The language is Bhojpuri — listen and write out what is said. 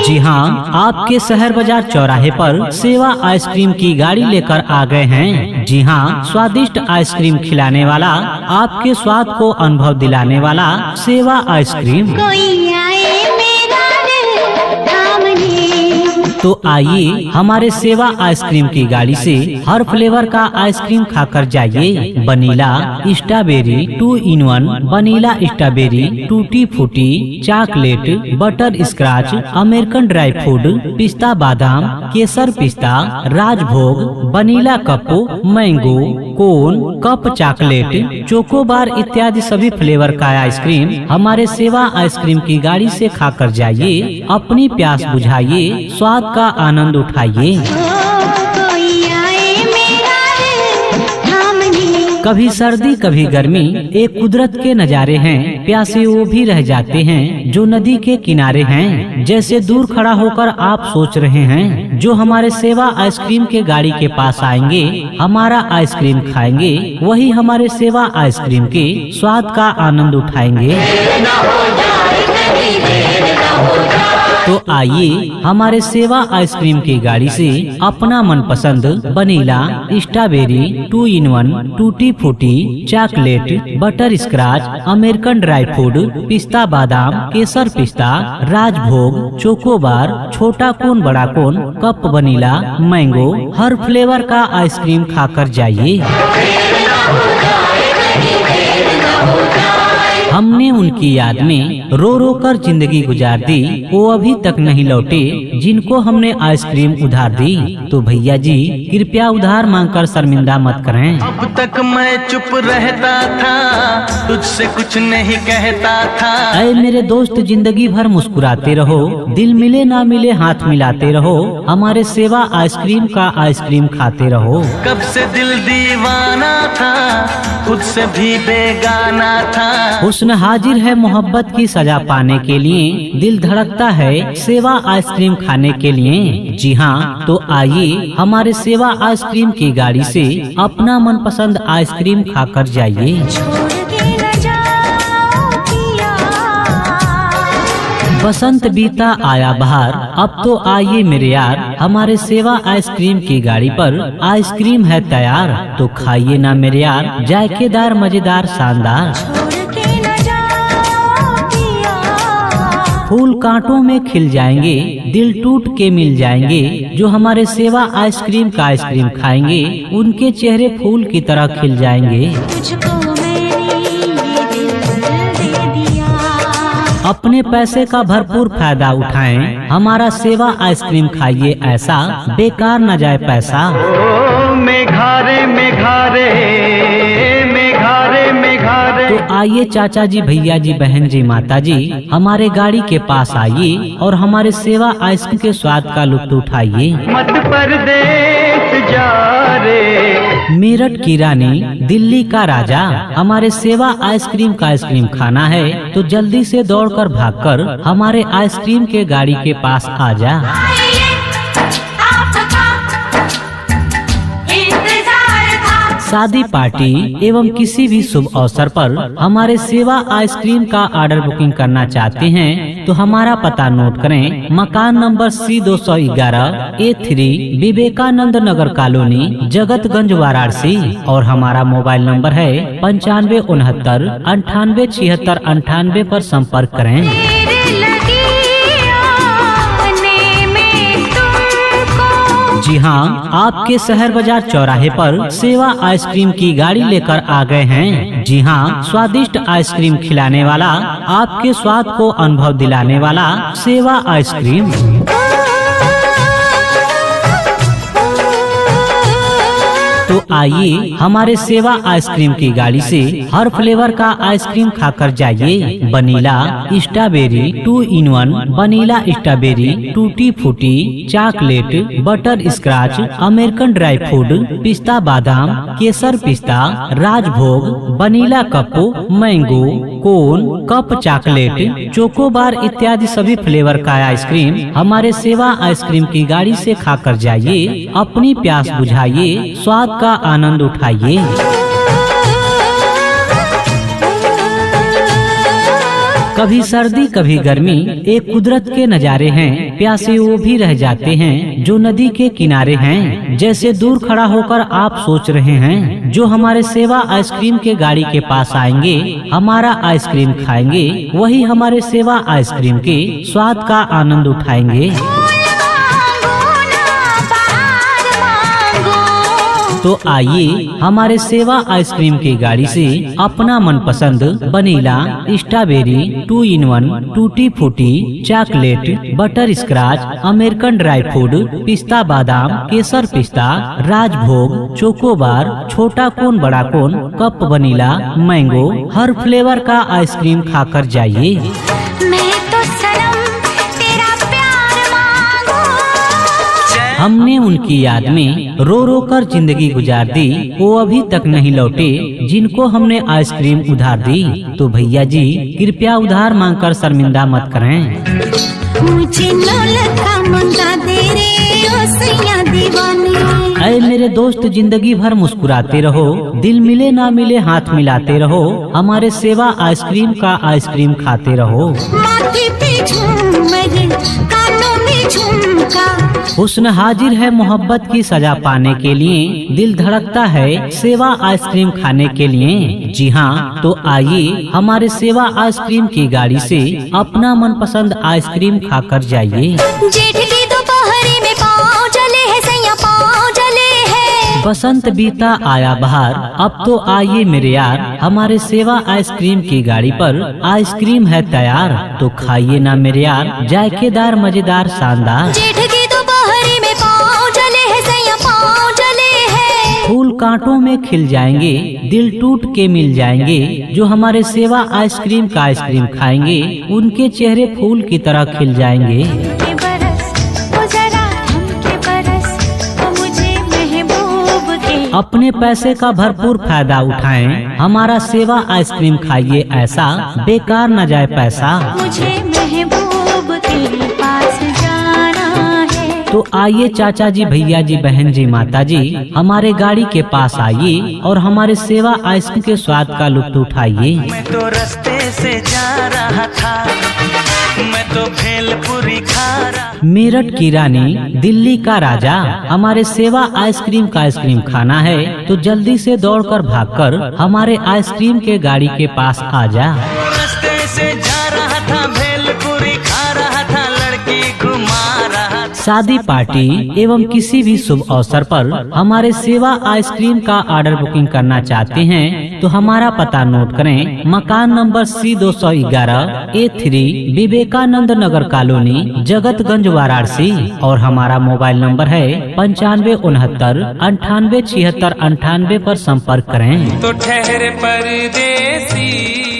जी हाँ, आपके शहर बाजार चौराहे पर सेवा आइसक्रीम की गाड़ी लेकर आ गए हैं। जी हाँ, स्वादिष्ट आइसक्रीम खिलाने वाला, आपके स्वाद को अनुभव दिलाने वाला सेवा आइसक्रीम। कोई आए मेरा दिल थामने। तो आइए हमारे सेवा आइसक्रीम की गाड़ी से हर फ्लेवर का आइसक्रीम खाकर जाइए। Vanilla, strawberry 2 in 1, vanilla strawberry, tutti frutti, chocolate, butter scratch, American dry fruit, पिस्ता बादाम, केसर पिस्ता, राजभोग, वनीला कप, मैंगो, कोन, कप चॉकलेट, चोकोबार इत्यादि सभी फ्लेवर का आइसक्रीम हमारे सेवा आइसक्रीम की गाड़ी से खाकर जाइए। अपनी प्यास बुझाइए, स्वाद का आनंद उठाइए। कोई आए मेरा दिल थामने। कभी सर्दी कभी गर्मी, एक कुदरत के नज़ारे हैं। प्यासे वो भी रह जाते हैं जो नदी के किनारे हैं। जैसे दूर खड़ा होकर आप सोच रहे हैं, जो हमारे सेवा आइसक्रीम के गाड़ी के पास आएंगे, हमारा आइसक्रीम खाएंगे, वही हमारे सेवा आइसक्रीम के स्वाद का आनंद उठाएंगे। तो आइए हमारे सेवा आइसक्रीम की गाड़ी से अपना मनपसंद vanilla, strawberry 2 in 1, tutti frutti, chocolate, butter scratch, American dry fruit, पिस्ता बादाम, केसर पिस्ता, राजभोग, चोकोबार, छोटा कोन बड़ा कोन, कप वनीला, मैंगो, हर फ्लेवर का आइसक्रीम खाकर जाइए। हमने उनकी याद में रो रो कर जिंदगी गुजार दी, वो अभी तक नहीं लौटे जिनको हमने आइसक्रीम उधार दी। तो भैया जी कृपया उधार मांगकर शर्मिंदा मत करें। अब तक मैं चुप रहता था, तुझसे कुछ नहीं कहता था। ऐ मेरे दोस्त, जिंदगी भर मुस्कुराते रहो, दिल मिले ना मिले हाथ मिलाते रहो, हमारे सेवा आइसक्रीम का आइसक्रीम खाते रहो। कब से दिल दीवाना था, खुद से भी बेगाना था। हुस्न हाजिर है मोहब्बत की सजा पाने के लिए, दिल धड़कता है सेवा आइसक्रीम खाने के लिए। जी हाँ, तो आइए हमारे सेवा आइसक्रीम की गाड़ी से अपना मनपसंद आइसक्रीम खाकर जाइए। छोड़ के न जाओ पिया। बसंत बीता आया बहार, अब तो आइए मेरे यार, हमारे सेवा आइसक्रीम की गाड़ी पर आइसक्रीम है तैयार। तो खाइए ना मेरे यार, जायकेदार मजेदार शानदार। छोड़ के न जाओ पिया। फूल कांटों में खिल जाएंगे, दिल टूट के मिल जाएंगे, जो हमारे सेवा आइसक्रीम का आइसक्रीम खाएंगे, उनके चेहरे फूल की तरह खिल जाएंगे। तुझको मैंने ये दिल दे दिया। अपने पैसे का भरपूर फायदा उठाएं, हमारा सेवा आइसक्रीम खाइए, ऐसा बेकार न जाए पैसा। ओ मेघारे मेघारे मेघारे मेघारे। तो आइए चाचा जी, भैया जी, बहन जी, माता जी, हमारे गाड़ी के पास आइए और हमारे सेवा आइसक्रीम के स्वाद का लुत्फ उठाइए। मत परदेस जा रे। मेरठ की रानी, दिल्ली का राजा, हमारे सेवा आइसक्रीम का आइसक्रीम खाना है तो जल्दी से दौड़कर भागकर हमारे आइसक्रीम के गाड़ी के पास आ जा। शादी पार्टी एवं किसी भी शुभ अवसर पर हमारे सेवा आइसक्रीम का ऑर्डर बुकिंग करना चाहते हैं तो हमारा पता नोट करें। मकान number C211 A3, Vivekanand Nagar colony, Jagatganj, Varanasi. और हमारा मोबाइल नंबर है 9569 98 76 98 पर संपर्क करें। जी हाँ, आपके शहर बाजार चौराहे पर सेवा आइसक्रीम की गाड़ी लेकर आ गए हैं। जी हाँ, स्वादिष्ट आइसक्रीम खिलाने वाला, आपके स्वाद को अनुभव दिलाने वाला सेवा आइसक्रीम। तो आइए हमारे सेवा आइसक्रीम की गाड़ी से हर फ्लेवर का आइसक्रीम खाकर जाइए। Vanilla, strawberry 2 in 1, vanilla strawberry, tutti frutti, chocolate, butter scratch, American dry fruit, पिस्ता बादाम, केसर पिस्ता, राजभोग, वनीला कप, मैंगो, कोन, कप चॉकलेट, चोकोबार इत्यादि सभी फ्लेवर का आइसक्रीम हमारे सेवा आइसक्रीम की गाड़ी से खाकर जाइए। अपनी प्यास बुझाइए, स्वाद का आनंद उठाइए। कभी सर्दी कभी गर्मी, एक कुदरत के नज़ारे हैं। प्यासे वो भी रह जाते हैं जो नदी के किनारे हैं। जैसे दूर खड़ा होकर आप सोच रहे हैं, जो हमारे सेवा आइसक्रीम के गाड़ी के पास आएंगे, हमारा आइसक्रीम खाएंगे, वही हमारे सेवा आइसक्रीम के स्वाद का आनंद उठाएंगे। तो आइए हमारे सेवा आइसक्रीम की गाड़ी से अपना मनपसंद वनीला, स्ट्रॉबेरी, 2 in 1, टूटी फूटी, chocolate, butter scratch, American dry fruit, पिस्ता बादाम, केसर पिस्ता, राजभोग, चोकोबार, छोटा कोन बड़ा कोन, कप वनीला, मैंगो, हर फ्लेवर का आइसक्रीम खाकर जाइए। हमने उनकी याद में रो रो कर जिंदगी गुजार दी, वो अभी तक नहीं लौटे जिनको हमने आइसक्रीम उधार दी। तो भैया जी कृपया उधार मांगकर शर्मिंदा मत करें। मुझे दे रे ओ सैया दीवानी। ऐ मेरे दोस्त जिंदगी भर मुस्कुराते रहो, दिल मिले ना मिले हाथ मिलाते रहो, हमारे सेवा आइसक्रीम का आइसक्रीम खाते रहो। माथे पे झूमर, कानों में झुमका, हुस्न हाजिर है मोहब्बत की सजा पाने के लिए, दिल धड़कता है सेवा आइसक्रीम खाने के लिए। जी हाँ, तो आइए हमारे सेवा आइसक्रीम की गाड़ी से अपना मनपसंद आइसक्रीम खाकर जाइए। जेठ की दोपहरी में पाँव जले है सैया, पाँव जले है। बसंत बीता आया बहार, अब तो आइए मेरे यार, हमारे सेवा आइसक्रीम की गाड़ी पर आइसक्रीम है तैयार। तो खाइए ना मेरे यार, जायकेदार मजेदार शानदार। फूल कांटों में खिल जाएंगे, दिल टूट के मिल जाएंगे, जो हमारे सेवा आइसक्रीम का आइसक्रीम खाएंगे, उनके चेहरे फूल की तरह खिल जाएंगे। अपने पैसे का भरपूर फायदा उठाएं, हमारा सेवा आइसक्रीम खाइए ऐसा, बेकार न जाए पैसा। मुझे महबूब के पास जाना है। तो आइए चाचा जी, भैया जी, बहन जी, माता जी, हमारे गाड़ी के पास आइए और हमारे सेवा आइसक्रीम के स्वाद का लुत्फ उठाइए। मैं तो रास्ते से जा रहा था, मैं तो भेलपुरी खा रहा। मेरठ की रानी, दिल्ली का राजा, हमारे सेवा आइसक्रीम का आइसक्रीम खाना है तो जल्दी से दौड़कर भागकर हमारे आइसक्रीम के गाड़ी के पास आ जा। रास्ते से जा रहा था, भेलपुरी खा रहा था, लड़की घुमा रहा। शादी पार्टी एवं किसी भी शुभ अवसर पर हमारे सेवा आइसक्रीम का ऑर्डर बुकिंग करना चाहते हैं तो हमारा पता नोट करें। मकान number C211 A3 Vivekanand Nagar colony, Jagatganj, Varanasi. और हमारा मोबाइल नंबर है 9569 98 76 98 पर संपर्क करें। तो ठहरे परदेसी।